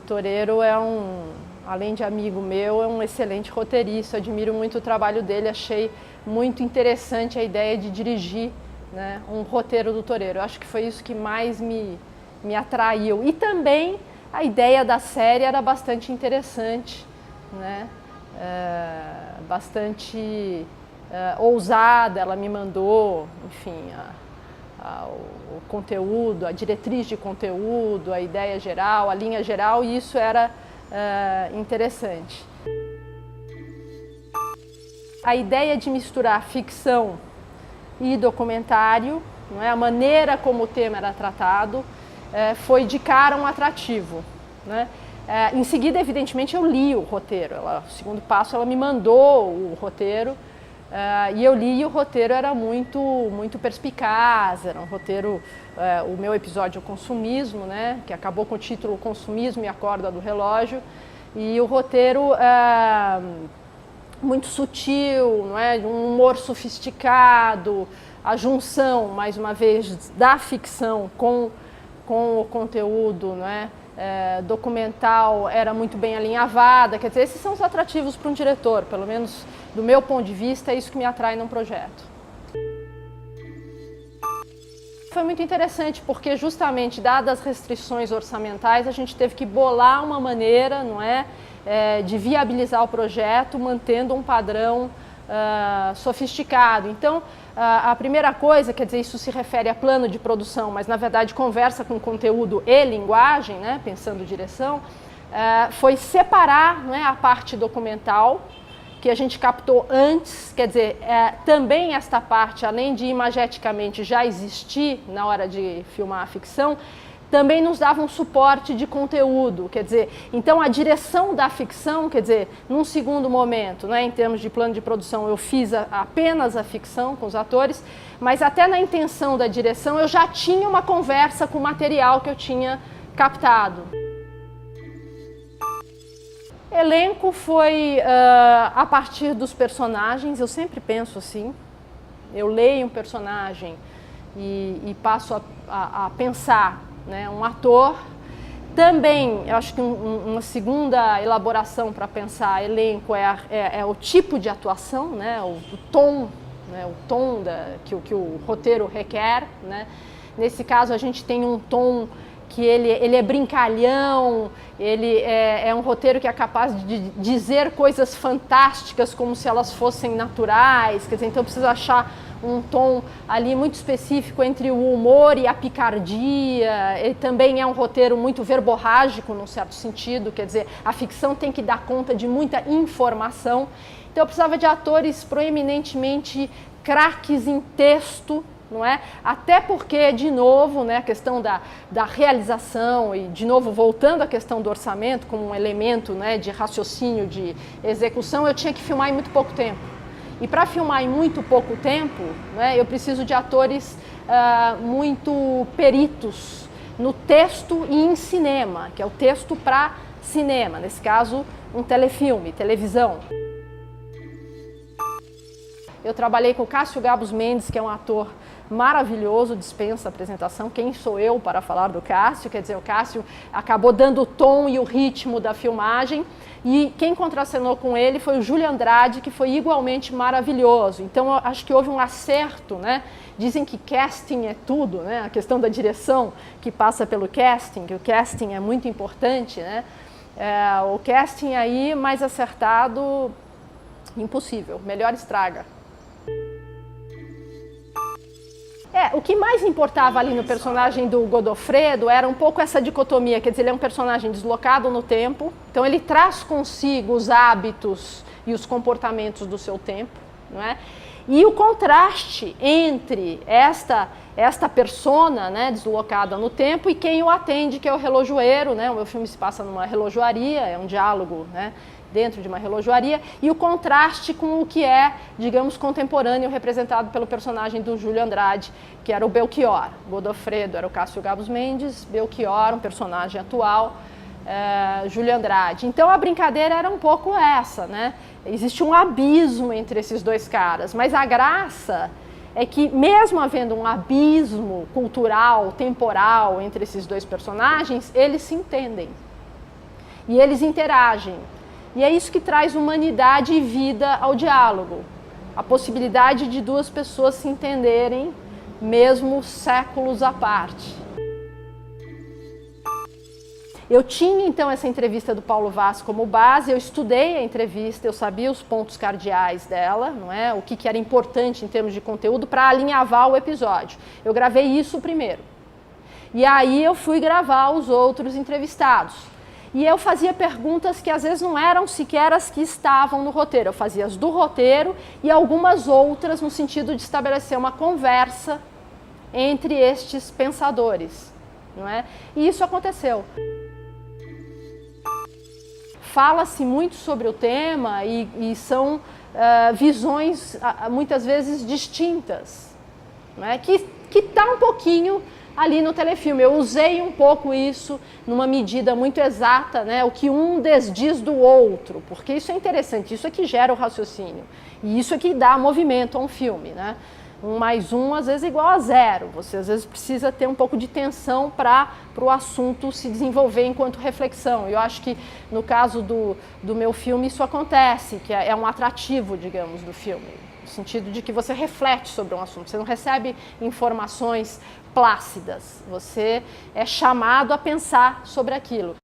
Torero além de amigo meu, é um excelente roteirista, admiro muito o trabalho dele, achei muito interessante a ideia de dirigir, né, um roteiro do Torero. Eu acho que foi isso que mais me atraiu. E também a ideia da série era bastante interessante, né, bastante ousada. Ela me mandou, enfim, o conteúdo, a diretriz de conteúdo, a ideia geral, a linha geral, e isso era interessante. A ideia de misturar ficção e documentário, não é? A maneira como o tema era tratado, foi de cara um atrativo, né? Em seguida, evidentemente, eu li o roteiro. O segundo passo, ela me mandou o roteiro, e eu li, e o roteiro era muito perspicaz. Era um roteiro, o meu episódio, o consumismo, né, que acabou com o título O Consumismo e a Corda do Relógio, e o roteiro muito sutil, não é, um humor sofisticado, a junção, mais uma vez, da ficção com o conteúdo, não é, documental era muito bem alinhavada. Quer dizer, esses são os atrativos para um diretor, pelo menos do meu ponto de vista, é isso que me atrai num projeto. Foi muito interessante porque, justamente, dadas as restrições orçamentais, a gente teve que bolar uma maneira, não é, de viabilizar o projeto, mantendo um padrão sofisticado. Então, a primeira coisa, quer dizer, isso se refere a plano de produção, mas na verdade conversa com conteúdo e linguagem, né, pensando direção, foi separar, não é, a parte documental, que a gente captou antes. Quer dizer, também esta parte, além de imageticamente já existir na hora de filmar a ficção, também nos dava um suporte de conteúdo. Quer dizer, então a direção da ficção, quer dizer, num segundo momento, né, em termos de plano de produção, eu fiz apenas a ficção com os atores, mas até na intenção da direção eu já tinha uma conversa com o material que eu tinha captado. Elenco foi a partir dos personagens. Eu sempre penso assim, eu leio um personagem e passo a pensar, né, um ator. Também, eu acho que uma segunda elaboração para pensar elenco é o tipo de atuação, né, o tom, né, o tom que o roteiro requer, né. Nesse caso, a gente tem um tom que ele é brincalhão, ele é um roteiro que é capaz de dizer coisas fantásticas como se elas fossem naturais. Quer dizer, então eu preciso achar um tom ali muito específico entre o humor e a picardia. Ele também é um roteiro muito verborrágico, num certo sentido, quer dizer, a ficção tem que dar conta de muita informação. Então eu precisava de atores proeminentemente craques em texto, não é? Até porque, de novo, né, a questão da realização, e de novo voltando à questão do orçamento como um elemento, né, de raciocínio, de execução, eu tinha que filmar em muito pouco tempo. E para filmar em muito pouco tempo, né, eu preciso de atores muito peritos no texto e em cinema, que é o texto para cinema, nesse caso um telefilme, televisão. Eu trabalhei com o Cássio Gabus Mendes, que é um ator maravilhoso, dispensa apresentação. Quem sou eu para falar do Cássio? Quer dizer, o Cássio acabou dando o tom e o ritmo da filmagem, e quem contracenou com ele foi o Júlio Andrade, que foi igualmente maravilhoso. Então, eu acho que houve um acerto, né? Dizem que casting é tudo, né? A questão da direção que passa pelo casting, que o casting é muito importante, né? O casting aí mais acertado, impossível, melhor estraga. O que mais importava ali no personagem do Godofredo era um pouco essa dicotomia, quer dizer, ele é um personagem deslocado no tempo, então ele traz consigo os hábitos e os comportamentos do seu tempo, não é? E o contraste entre esta persona, né, deslocada no tempo, e quem o atende, que é o relojoeiro, né? O meu filme se passa numa relojoaria, é um diálogo, né, dentro de uma relojoaria, e o contraste com o que é, digamos, contemporâneo, representado pelo personagem do Júlio Andrade, que era o Belchior. Godofredo era o Cássio Gabus Mendes, Belchior, um personagem atual, Júlio Andrade. Então a brincadeira era um pouco essa, né? Existe um abismo entre esses dois caras, mas a graça é que, mesmo havendo um abismo cultural, temporal entre esses dois personagens, eles se entendem. e eles interagem. E é isso que traz humanidade e vida ao diálogo. A possibilidade de duas pessoas se entenderem, mesmo séculos à parte. Eu tinha então essa entrevista do Paulo Vaz como base, eu estudei a entrevista, eu sabia os pontos cardeais dela, não é? O que era importante em termos de conteúdo para alinhavar o episódio. Eu gravei isso primeiro. E aí eu fui gravar os outros entrevistados. E eu fazia perguntas que às vezes não eram sequer as que estavam no roteiro. Eu fazia as do roteiro e algumas outras no sentido de estabelecer uma conversa entre estes pensadores, não é? E isso aconteceu. Fala-se muito sobre o tema e são visões muitas vezes distintas, né? Que está um pouquinho ali no telefilme. Eu usei um pouco isso numa medida muito exata, né? O que um desdiz do outro, porque isso é interessante, isso é que gera o raciocínio e isso é que dá movimento a um filme, né? 1 mais 1 às vezes é igual a 0. Você às vezes precisa ter um pouco de tensão para o assunto se desenvolver enquanto reflexão. Eu acho que no caso do meu filme isso acontece, que é um atrativo, digamos, do filme. No sentido de que você reflete sobre um assunto, você não recebe informações plácidas, você é chamado a pensar sobre aquilo.